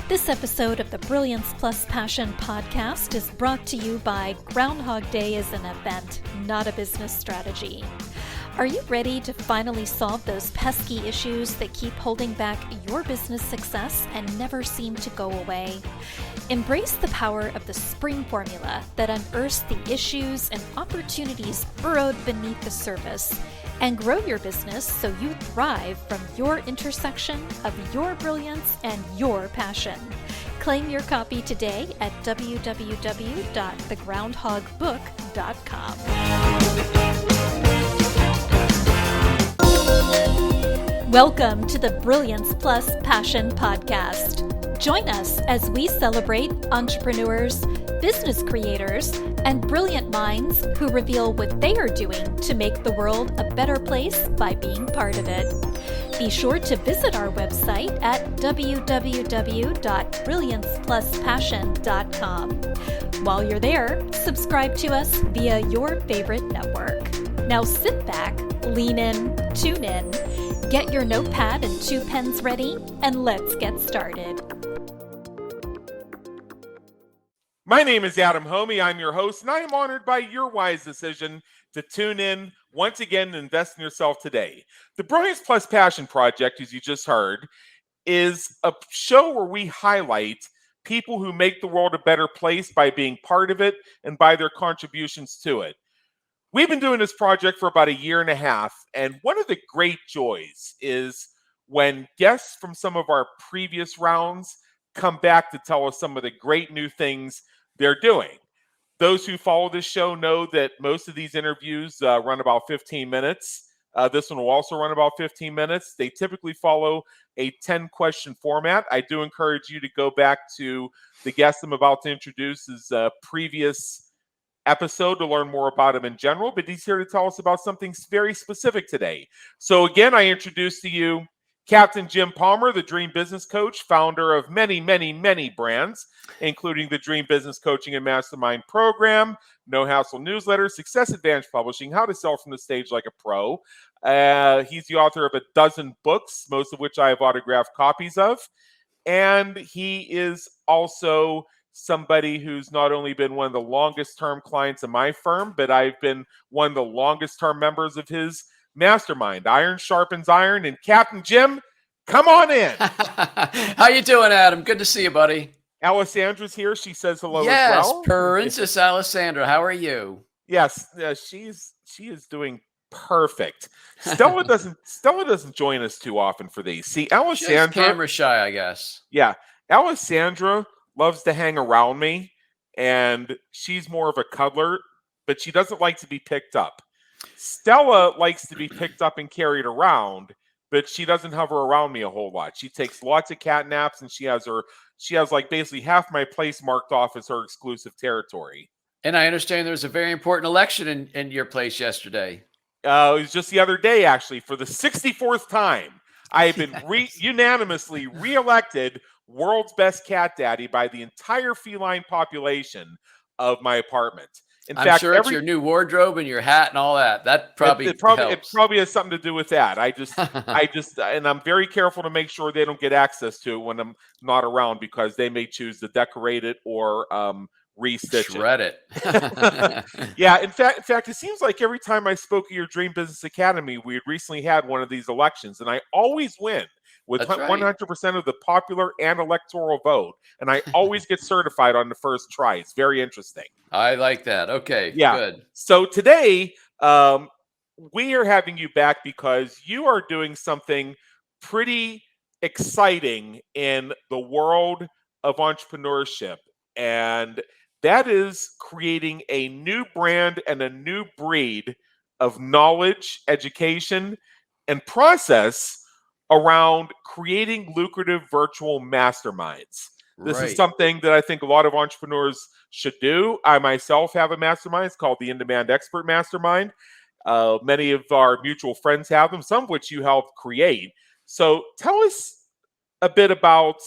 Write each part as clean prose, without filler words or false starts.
This episode of the Brilliance Plus Passion podcast is brought to you by Groundhog Day is an event, not a business strategy. Are you ready to finally solve those pesky issues that keep holding back your business success and never seem to go away? Embrace the power of the S.P.R.I.N.G formula that unearths the issues and opportunities burrowed beneath the surface, and grow your business so you thrive from your intersection of your brilliance and your passion. Claim your copy today at www.thegroundhogbook.com. Welcome to the Brilliance Plus Passion podcast. Join us as we celebrate entrepreneurs, business creators, and brilliant minds who reveal what they are doing to make the world a better place by being part of it. Be sure to visit our website at www.brilliancepluspassion.com. While you're there, subscribe to us via your favorite network. Now sit back, lean in, tune in, get your notepad and 2 pens ready, and let's get started. My name is Adam Homey. I'm your host, and I am honored by your wise decision to tune in once again and invest in yourself today. The Brilliance Plus Passion Project, as you just heard, is a show where we highlight people who make the world a better place by being part of it and by their contributions to it. We've been doing this project for about a year and a half, and one of the great joys is when guests from some of our previous rounds come back to tell us some of the great new things they're doing. Those who follow this show know that most of these interviews run about 15 minutes. This one will also run about 15 minutes. They typically follow a 10-question format. I do encourage you to go back to the guest I'm about to introduce's previous episode to learn more about him in general, but he's here to tell us about something very specific today. So again, I introduce to you Captain Jim Palmer, the Dream Business Coach, founder of many, many, many brands, including the Dream Business Coaching and Mastermind program, No Hassle Newsletter, Success Advantage Publishing, How to Sell from the Stage Like a Pro. He's the author of a dozen books, most of which I have autographed copies of. And he is also somebody who's not only been one of the longest term clients of my firm, but I've been one of the longest term members of his mastermind. Iron sharpens iron. And Captain Jim, come on in. How you doing, Adam? Good to see you, buddy. Alessandra's here. She says hello yes, as well. Princess Alessandra. How are you? Yes, she is doing perfect. Stella doesn't join us too often for these. See, Alessandra, she's camera shy, I guess. Yeah, Alessandra loves to hang around me, and she's more of a cuddler, but she doesn't like to be picked up. Stella likes to be picked up and carried around, but she doesn't hover around me a whole lot. She takes lots of cat naps, and she has like basically half my place marked off as her exclusive territory. And I understand there was a very important election in your place yesterday. It was just the other day, actually, for the 64th time. I have been unanimously reelected world's best cat daddy by the entire feline population of my apartment. I'm sure it's your new wardrobe and your hat and all that. That probably helps. It probably has something to do with that. I just, and I'm very careful to make sure they don't get access to it when I'm not around, because they may choose to decorate it or re-stitch shred it. Yeah, in fact, it seems like every time I spoke at your Dream Business Academy, we had recently had one of these elections, and I always win with 100% of the popular and electoral vote, and I always get certified on the first try. It's very interesting. I like that. Okay, yeah. Good. So today, we are having you back because you are doing something pretty exciting in the world of entrepreneurship, and that is creating a new brand and a new breed of knowledge, education, and process around creating lucrative virtual masterminds. This is something that I think a lot of entrepreneurs should do. I myself have a mastermind. It's called the In-Demand Expert Mastermind. Many of our mutual friends have them, some of which you helped create. So tell us a bit about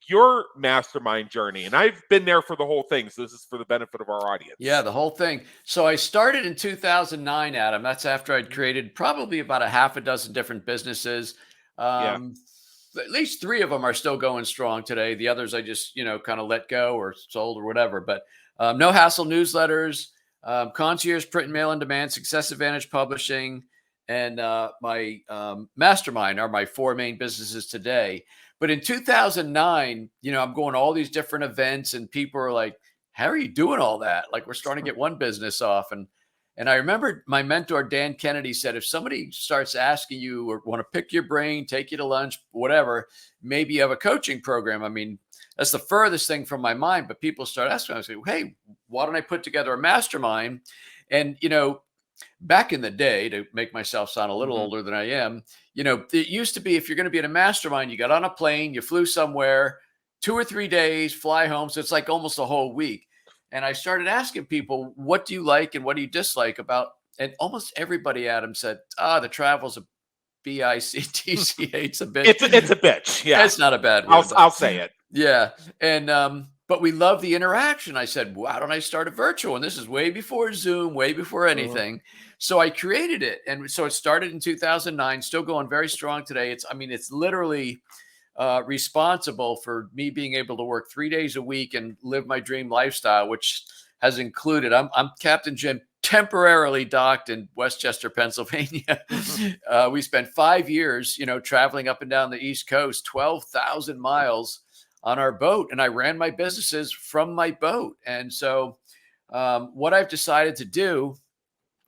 your mastermind journey. And I've been there for the whole thing, so this is for the benefit of our audience. Yeah, the whole thing. So I started in 2009, Adam. That's after I'd created probably about a half a dozen different businesses. at least 3 of them are still going strong today. The others I just, kind of let go or sold or whatever. But no hassle newsletters, concierge print and mail on demand, Success Advantage Publishing, and my mastermind are my 4 main businesses today. But in 2009, I'm going to all these different events and people are like, how are you doing all that? Like, we're starting to get one business off. And I remember my mentor, Dan Kennedy, said, if somebody starts asking you or want to pick your brain, take you to lunch, whatever, maybe you have a coaching program. I mean, that's the furthest thing from my mind. But people start asking, I say, hey, why don't I put together a mastermind? And, back in the day, to make myself sound a little older than I am, it used to be, if you're going to be in a mastermind, you got on a plane, you flew somewhere, 2 or 3 days, fly home. So it's like almost a whole week. And I started asking people, what do you like and what do you dislike about? And almost everybody, Adam, said, the travel's a BICTCH. It's a bitch. It's a bitch. Yeah. It's not a bad word. I'll say it. Yeah. And, but we love the interaction. I said, why don't I start a virtual? And this is way before Zoom, way before anything. So I created it. And so it started in 2009, still going very strong today. It's literally responsible for me being able to work 3 days a week and live my dream lifestyle, which has included, I'm Captain Jim, temporarily docked in Westchester, Pennsylvania. We spent 5 years, traveling up and down the East Coast, 12,000 miles on our boat. And I ran my businesses from my boat. And so what I've decided to do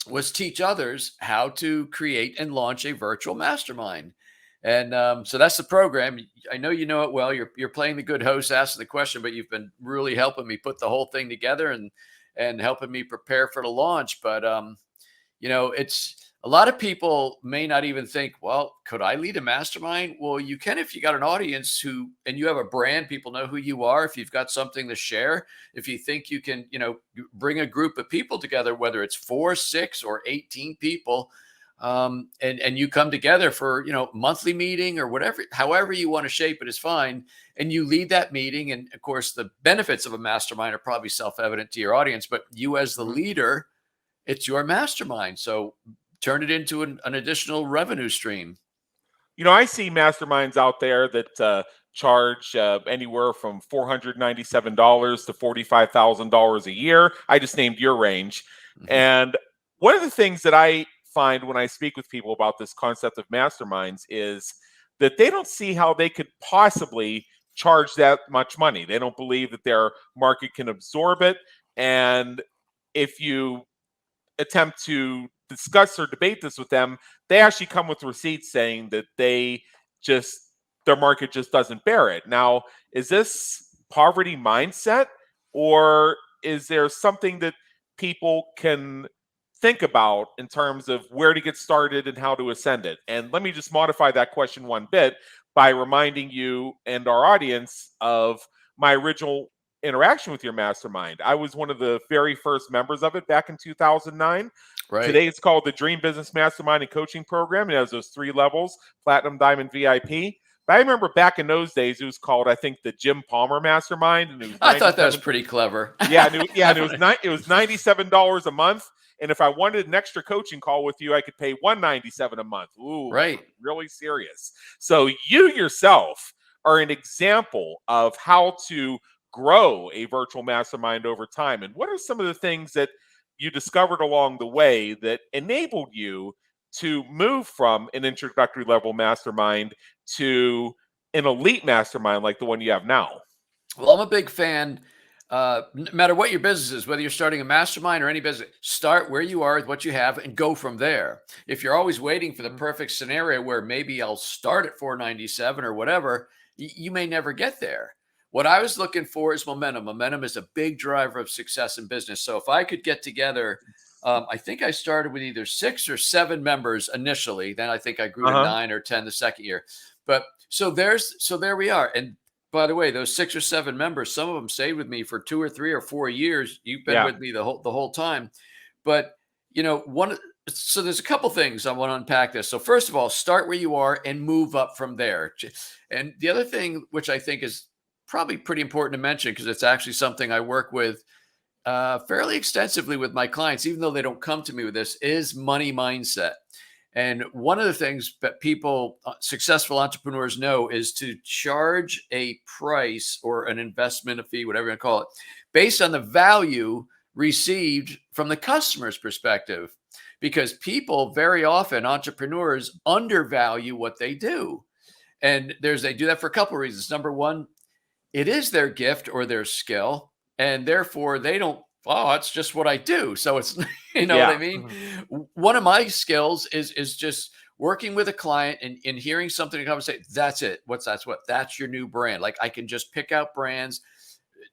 was teach others how to create and launch a virtual mastermind. And so that's the program. I know you know it well. You're playing the good host, asking the question, but you've been really helping me put the whole thing together and helping me prepare for the launch. But it's a lot of people may not even think, well, could I lead a mastermind? Well, you can if you got an audience and you have a brand, people know who you are. If you've got something to share, if you think you can, bring a group of people together, whether it's 4, 6, or 18 people, and you come together for, monthly meeting or whatever, however you want to shape it is fine. And you lead that meeting. And of course, the benefits of a mastermind are probably self-evident to your audience, but you as the leader, it's your mastermind. So turn it into an additional revenue stream. I see masterminds out there that charge anywhere from $497 to $45,000 a year. I just named your range. And one of the things that I find when I speak with people about this concept of masterminds is that they don't see how they could possibly charge that much money. They don't believe that their market can absorb it. And if you attempt to discuss or debate this with them, they actually come with receipts saying that their market just doesn't bear it. Now, is this poverty mindset, or is there something that people can think about in terms of where to get started and how to ascend it? And let me just modify that question one bit by reminding you and our audience of my original interaction with your mastermind. I was one of the very first members of it back in 2009. Right. Today it's called the Dream Business Mastermind and Coaching Program. It has those 3 levels: Platinum, Diamond, VIP. But I remember back in those days, it was called, I think, the Jim Palmer Mastermind. And it was I thought that was pretty clever. Yeah, and it was $97 a month. And if I wanted an extra coaching call with you, I could pay $197 a month. Ooh, right. Really serious. So you yourself are an example of how to grow a virtual mastermind over time. And what are some of the things that you discovered along the way that enabled you to move from an introductory level mastermind to an elite mastermind like the one you have now? Well, I'm a big fan. No matter what your business is, whether you're starting a mastermind or any business, start where you are with what you have and go from there. If you're always waiting for the perfect scenario where maybe I'll start at 497 or whatever, you may never get there. What I was looking for is momentum. Momentum is a big driver of success in business. So if I could get together, I think I started with either 6 or 7 members initially. Then I think I grew to 9 or 10 the second year. But so there we are. And by the way, those 6 or 7 members, some of them stayed with me for 2 or 3 or 4 years. You've been with me the whole time. But so there's a couple things I want to unpack this. So first of all, start where you are and move up from there. And the other thing, which I think is probably pretty important to mention, because it's actually something I work with fairly extensively with my clients, even though they don't come to me with this, is money mindset. And one of the things that people, successful entrepreneurs know is to charge a price or an investment, a fee, whatever you want to call it, based on the value received from the customer's perspective. Because people very often, entrepreneurs, undervalue what they do. And they do that for a couple of reasons. Number one, it is their gift or their skill, and therefore they don't, oh, it's just what I do. So it's, you know what I Yeah. mean? One of my skills is just working with a client and hearing something to come and say, that's it. That's your new brand. Like I can just pick out brands,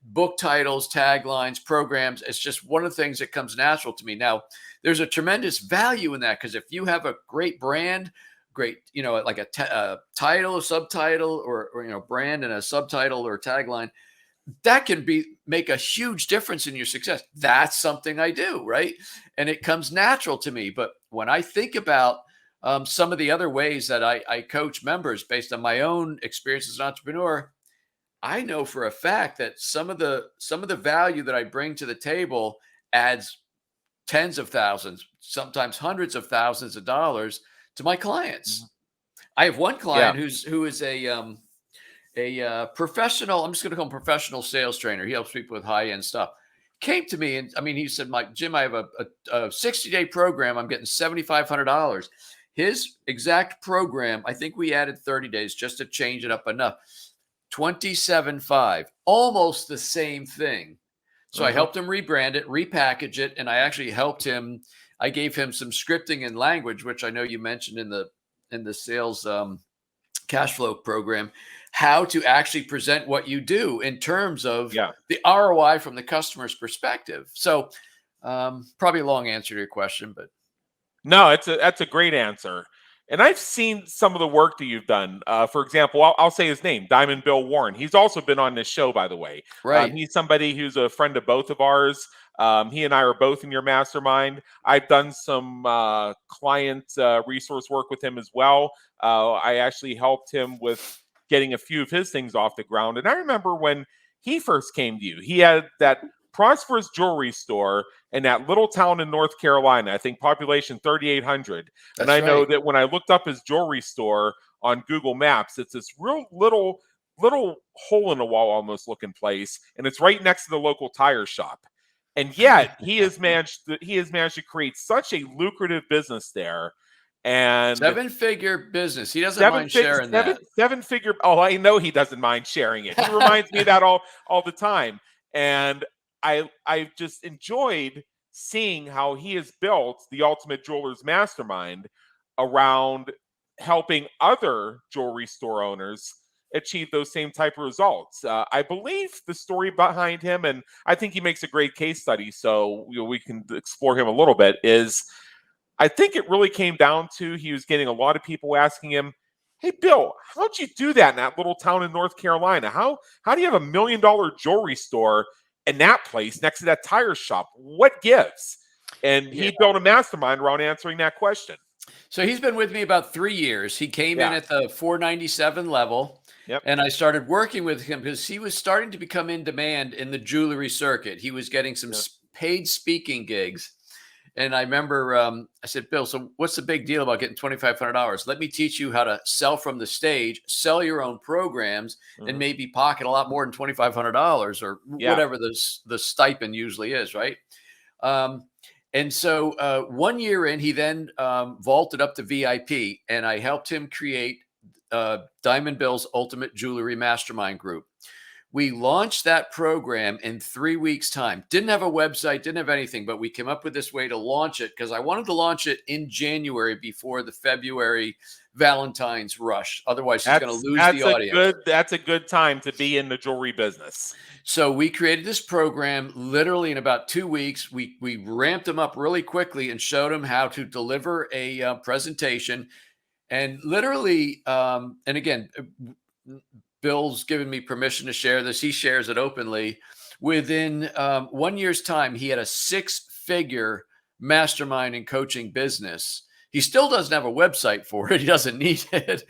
book titles, taglines, programs. It's just one of the things that comes natural to me. Now, there's a tremendous value in that because if you have a great brand, great, like a title, a subtitle, or brand and a subtitle or tagline, that can make a huge difference in your success. That's something I do, right? And it comes natural to me. But when I think about some of the other ways that I coach members based on my own experience as an entrepreneur, I know for a fact that some of the value that I bring to the table adds tens of thousands, sometimes hundreds of thousands of dollars to my clients. I have one client who is a professional. I'm just going to call him professional sales trainer. He helps people with high end stuff. Came to me and he said, "Mike, Jim, I have a 60-day program. I'm getting $7,500. His exact program, I think we added 30 days just to change it up enough. 27.5, almost the same thing. So I helped him rebrand it, repackage it, and I actually helped him. I gave him some scripting and language, which I know you mentioned in the sales cash flow program, how to actually present what you do in terms of the ROI from the customer's perspective. So probably a long answer to your question, but no, that's a great answer. And I've seen some of the work that you've done. For example, I'll say his name, Diamond Bill Warren. He's also been on this show, by the way. Right. He's somebody who's a friend of both of ours. He and I are both in your mastermind. I've done some client resource work with him as well. I actually helped him with getting a few of his things off the ground. And I remember when he first came to you, he had that prosperous jewelry store in that little town in North Carolina, I think population 3,800. And I know that when I looked up his jewelry store on Google Maps, it's this real little hole in the wall almost looking place, and it's right next to the local tire shop. And yet he has managed to create such a lucrative business there. And seven-figure business. He doesn't mind sharing that. Seven-figure. Oh, I know he doesn't mind sharing it. He reminds me of that all the time. And I've just enjoyed seeing how he has built the Ultimate Jewelers Mastermind around helping other jewelry store owners achieve those same type of results. I believe the story behind him, and I think he makes a great case study, so we can explore him a little bit, is I think it really came down to he was getting a lot of people asking him, "Hey, Bill, how'd you do that in that little town in North Carolina? How do you have $1 million jewelry store in that place next to that tire shop? What gives?" And he built a mastermind around answering that question. So he's been with me about 3 years. He came in at the 497 level. And I started working with him because he was starting to become in demand in the jewelry circuit. He was getting some paid speaking gigs. And I remember I said, "Bill, so what's the big deal about getting $2,500? Let me teach you how to sell from the stage, sell your own programs, and maybe pocket a lot more than $2,500 or whatever the stipend usually is, right?" And so 1 year in, he then vaulted up to VIP, and I helped him create Diamond Bill's Ultimate Jewelry Mastermind Group. We launched that program in 3 weeks' time. Didn't have a website, didn't have anything, but we came up with this way to launch it because I wanted to launch it in January before the February Valentine's rush. Otherwise, he's going to lose the audience. That's a good time to be in the jewelry business. So we created this program literally in about 2 weeks. We ramped him up really quickly and showed him how to deliver a presentation. And literally, and again, Bill's given me permission to share this. He shares it openly. Within 1 year's time, he had a 6-figure mastermind and coaching business. He still doesn't have a website for it. He doesn't need it.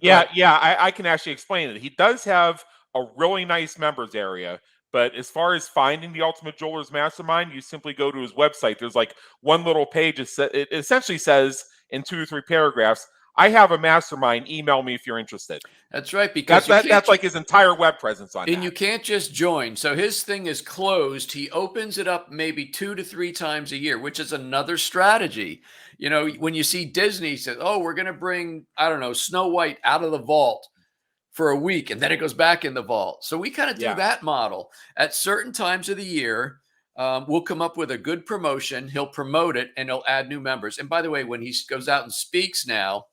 I can actually explain it. He does have a really nice members area, but as far as finding the Ultimate Jewelers Mastermind, you simply go to his website. There's like one little page. It essentially says in 2 or 3 paragraphs, I have a mastermind. Email me if you're interested. That's right, because that's like his entire web presence on and that. you can't just join. So his thing is closed. He opens it up maybe 2 to 3 times a year, which is another strategy. You know, when you see Disney says, "Oh, we're going to bring, I don't know, Snow White out of the vault for a week, and then it goes back in the vault." So we kind of do that model at certain times of the year. We'll come up with a good promotion. He'll promote it, and he'll add new members. And by the way, when he goes out and speaks now,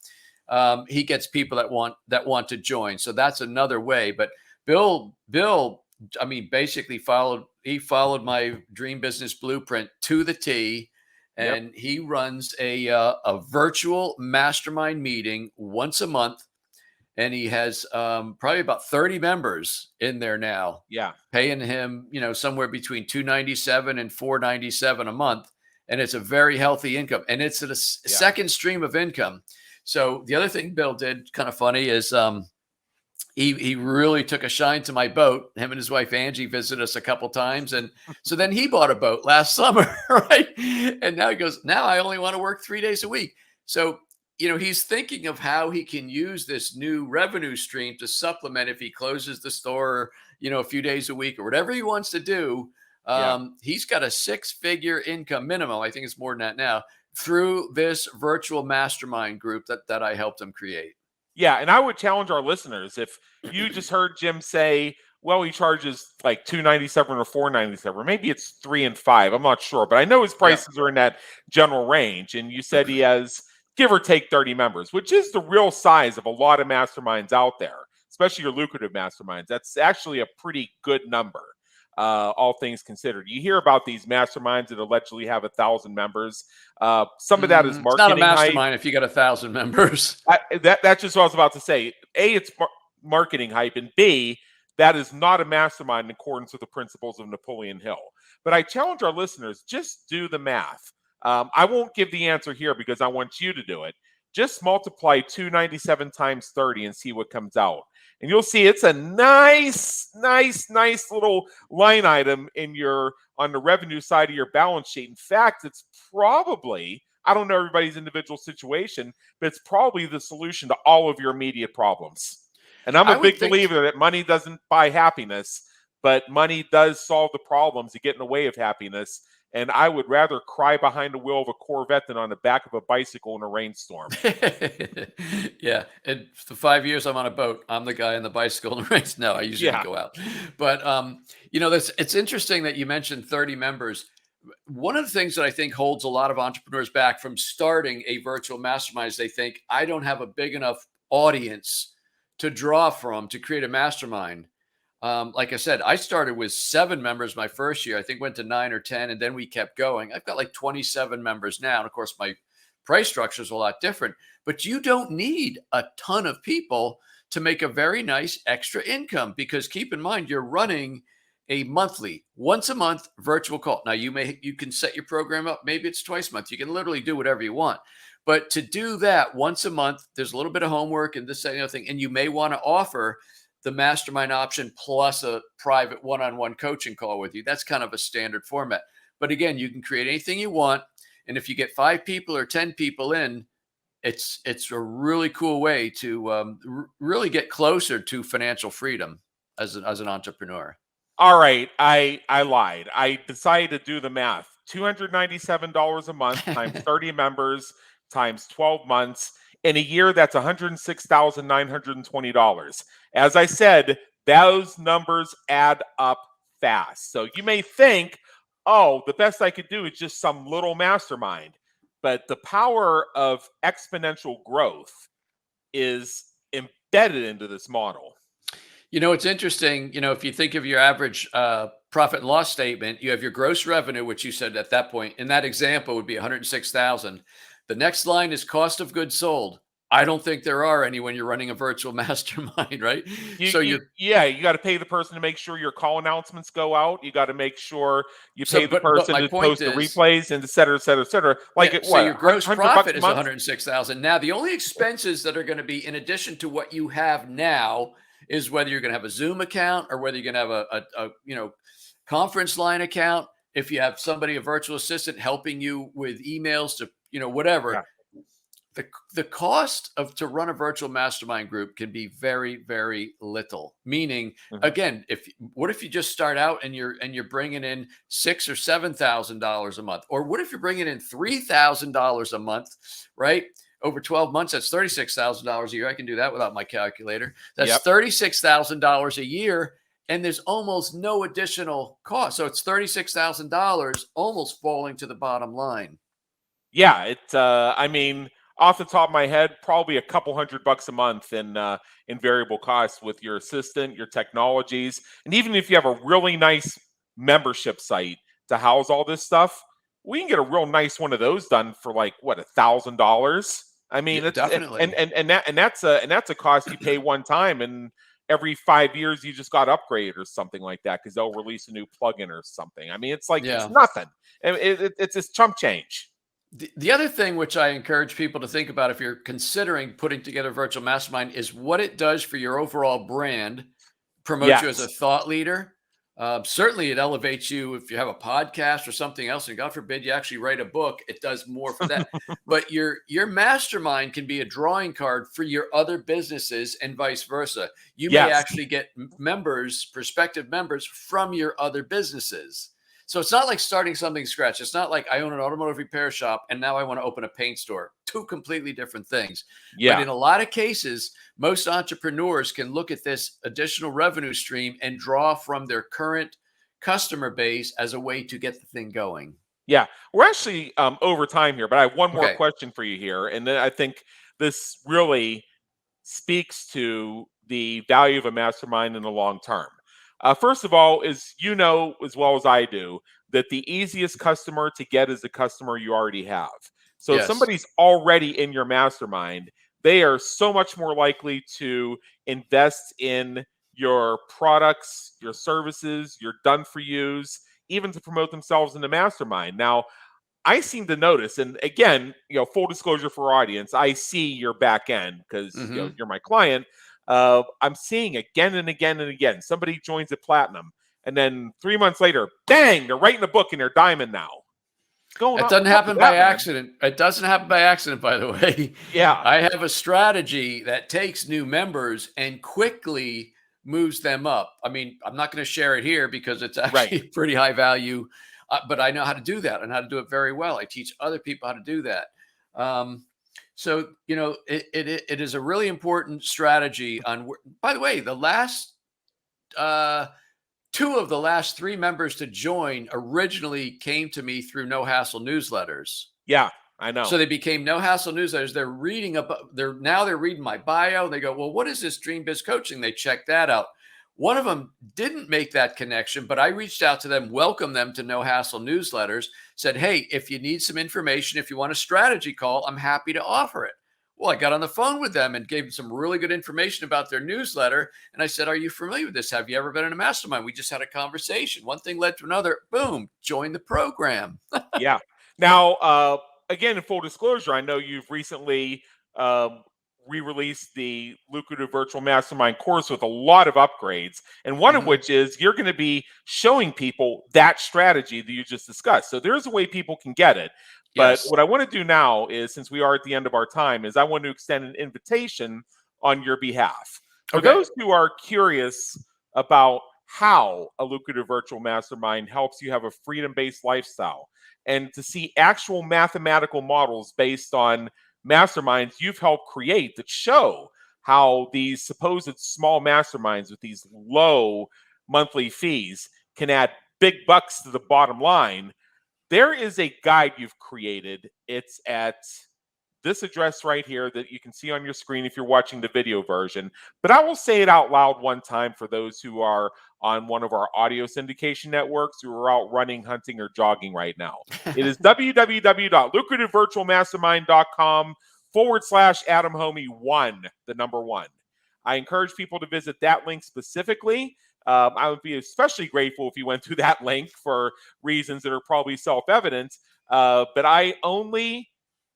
he gets people that want to join. So that's another way. But Bill, I mean, basically followed my dream business blueprint to the T, and he runs a virtual mastermind meeting once a month. And he has probably about 30 members in there now. Yeah. Paying him, somewhere between $297 and $497 a month. And it's a very healthy income. And it's a second stream of income. So the other thing Bill did, kind of funny, is he really took a shine to my boat. Him and his wife, Angie, visited us a couple times. And so then he bought a boat last summer, right? And now he goes, now I only want to work 3 days a week. So he's thinking of how he can use this new revenue stream to supplement if he closes the store, a few days a week or whatever he wants to do. He's got a 6-figure income minimum. I think it's more than that now, through this virtual mastermind group that I helped him create. Yeah. And I would challenge our listeners, if you just heard Jim say, well, he charges like $297 or $497, maybe it's $3 and $5. I'm not sure, but I know his prices are in that general range. And you said he has, give or take, 30 members, which is the real size of a lot of masterminds out there, especially your lucrative masterminds. That's actually a pretty good number, all things considered. You hear about these masterminds that allegedly have 1,000 members. Some of that is marketing. It's not a mastermind hype. if you got 1,000 members. That's just what I was about to say. A, it's marketing hype, and B, that is not a mastermind in accordance with the principles of Napoleon Hill. But I challenge our listeners, just do the math. I won't give the answer here because I want you to do it. Just multiply 297 times 30 and see what comes out. And you'll see it's a nice little line item on the revenue side of your balance sheet. In fact, it's probably, I don't know everybody's individual situation, but it's probably the solution to all of your immediate problems. And I'm a big believer that money doesn't buy happiness, but money does solve the problems that get in the way of happiness. And I would rather cry behind the wheel of a Corvette than on the back of a bicycle in a rainstorm. Yeah. And for 5 years I'm on a boat, I'm the guy on the bicycle in the rain. No, I usually don't go out. But, it's interesting that you mentioned 30 members. One of the things that I think holds a lot of entrepreneurs back from starting a virtual mastermind is they think, I don't have a big enough audience to draw from to create a mastermind. Like I said, I started with 7 members my first year. I think went to 9 or 10, and then we kept going. I've got like 27 members now. And of course, my price structure is a lot different. But you don't need a ton of people to make a very nice extra income, because keep in mind, you're running a monthly, once a month virtual call. Now, you can set your program up. Maybe it's twice a month. You can literally do whatever you want. But to do that once a month, there's a little bit of homework and this, that, and the other thing. And you may want to offer the mastermind option plus a private one-on-one coaching call with you. That's kind of a standard format. But again, you can create anything you want. And if you get 5 people or 10 people in, it's a really cool way to really get closer to financial freedom as an entrepreneur. All right. I lied. I decided to do the math. $297 a month times 30 members times 12 months. In a year, that's $106,920. As I said, those numbers add up fast. So you may think, oh, the best I could do is just some little mastermind. But the power of exponential growth is embedded into this model. It's interesting, if you think of your average profit and loss statement, you have your gross revenue, which you said at that point, in that example would be 106,000. The next line is cost of goods sold. I don't think there are any when you're running a virtual mastermind, right? You got to pay the person to make sure your call announcements go out. You got to make sure you pay the person to post the replays, and et cetera, et cetera, et cetera. So your gross profit is 106,000. Now, the only expenses that are going to be in addition to what you have now is whether you're going to have a Zoom account or whether you're going to have a conference line account. If you have somebody, a virtual assistant, helping you with emails to, whatever. Yeah. the cost to run a virtual mastermind group can be very, very little. Meaning, again, what if you just start out and you're bringing in $6,000 or $7,000 a month, or what if you're bringing in $3,000 a month, right? Over 12 months, that's $36,000 a year. I can do that without my calculator. That's $36,000 a year, and there's almost no additional cost. So it's $36,000 almost falling to the bottom line. Yeah, I mean, off the top of my head, probably a couple $100 a month in variable costs with your assistant, your technologies, and even if you have a really nice membership site to house all this stuff, we can get a real nice one of those done for like what, $1,000. I mean, Yeah, it's definitely. and that's a cost you pay one time, and every 5 years you just got upgraded or something like that because they'll release a new plugin or something. I mean, it's like it's nothing. It's just chump change. The other thing which I encourage people to think about if you're considering putting together a virtual mastermind is what it does for your overall brand, promote you as a Yes. thought leader. Certainly, it elevates you if you have a podcast or something else, and God forbid you actually write a book. It does more for that. But your mastermind can be a drawing card for your other businesses and vice versa. You may Yes. actually get members, prospective members from your other businesses. So it's not like starting something scratch. It's not like I own an automotive repair shop and now I want to open a paint store. Two completely different things. But Yeah. in a lot of cases, most entrepreneurs can look at this additional revenue stream and draw from their current customer base as a way to get the thing going. Yeah. We're actually over time here, but I have one more Okay. question for you here. And then I think this really speaks to the value of a mastermind in the long term. First of all, is you know as well as I do that the easiest customer to get is the customer you already have. So if Yes. somebody's already in your mastermind, they are so much more likely to invest in your products, your services, your done for yous, even to promote themselves in the mastermind. Now, I seem to notice, and again, full disclosure for our audience, I see your back end because you're my client. I'm seeing again and again and again. Somebody joins at platinum, and then 3 months later, bang, they're writing a book and they're diamond now. Going It on, doesn't what's up with happen by that, man? accident. It doesn't happen by accident, by the way. Yeah, I have a strategy that takes new members and quickly moves them up. I mean, I'm not going to share it here because it's right. actually pretty high value, but I know how to do that and how to do it very well. I teach other people how to do that. So, it is a really important strategy on, by the way, the last, two of the last three members to join originally came to me through No Hassle newsletters. Yeah, I know. So they became No Hassle newsletters. They're reading about they're reading my bio. They go, well, what is this Dream Biz Coaching? They check that out. One of them didn't make that connection, but I reached out to them, welcomed them to No Hassle newsletters, said, hey, if you need some information, if you want a strategy call, I'm happy to offer it. Well, I got on the phone with them and gave them some really good information about their newsletter. And I said, are you familiar with this? Have you ever been in a mastermind? We just had a conversation. One thing led to another. Boom, join the program. Yeah. Now, again, in full disclosure, I know you've recently re-released the Lucrative Virtual Mastermind course with a lot of upgrades, and one of which is you're going to be showing people that strategy that you just discussed. So there's a way people can get it. But Yes. what I want to do now is, since we are at the end of our time, is I want to extend an invitation on your behalf. For Okay. those who are curious about how a Lucrative Virtual Mastermind helps you have a freedom-based lifestyle, and to see actual mathematical models based on masterminds you've helped create that show how these supposed small masterminds with these low monthly fees can add big bucks to the bottom line, there is a guide you've created. It's at this address right here that you can see on your screen if you're watching the video version. But I will say it out loud one time for those who are on one of our audio syndication networks who are out running, hunting, or jogging right now. It is www.lucrativevirtualmastermind.com/Adam Homey 1, the number 1. I encourage people to visit that link specifically. I would be especially grateful if you went to that link for reasons that are probably self-evident. But I only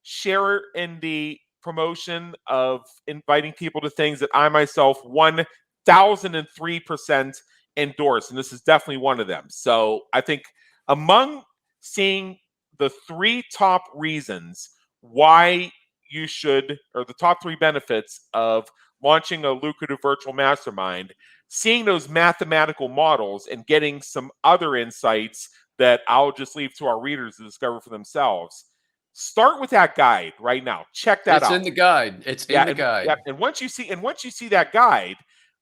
share in the promotion of inviting people to things that I myself 1003% endorse. And this is definitely one of them. So I think among seeing the 3 top reasons why you should, or the top 3 benefits of launching a lucrative virtual mastermind, seeing those mathematical models and getting some other insights that I'll just leave to our readers to discover for themselves. Start with that guide right now. Check that out. It's in the guide. It's in the guide. Yeah, and once you see that guide,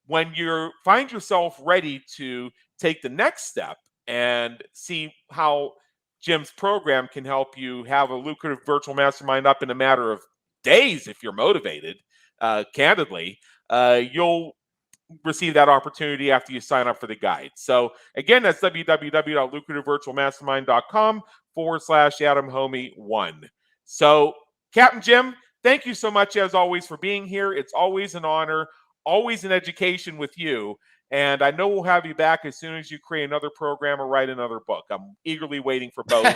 when you find yourself ready to take the next step and see how Jim's program can help you have a lucrative virtual mastermind up in a matter of days, if you're motivated, candidly, you'll receive that opportunity after you sign up for the guide. So again, that's www.lucrativevirtualmastermind.com/AdamHomey1. So Captain Jim, thank you so much as always for being here. It's always an honor, always an education with you. And I know we'll have you back as soon as you create another program or write another book. I'm eagerly waiting for both.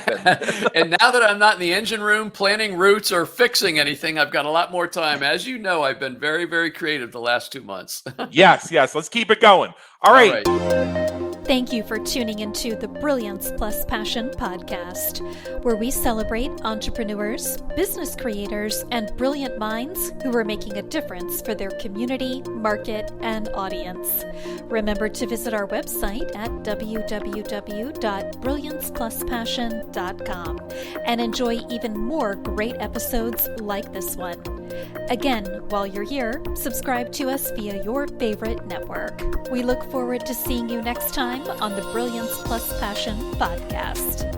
And now that I'm not in the engine room planning routes or fixing anything, I've got a lot more time. As you know, I've been very, very creative the last 2 months. Yes. Let's keep it going. All right. Thank you for tuning into the Brilliance Plus Passion podcast, where we celebrate entrepreneurs, business creators, and brilliant minds who are making a difference for their community, market, and audience. Remember to visit our website at www.brilliancepluspassion.com and enjoy even more great episodes like this one. Again, while you're here, subscribe to us via your favorite network. We look forward to seeing you next time on the Brilliance Plus Passion podcast.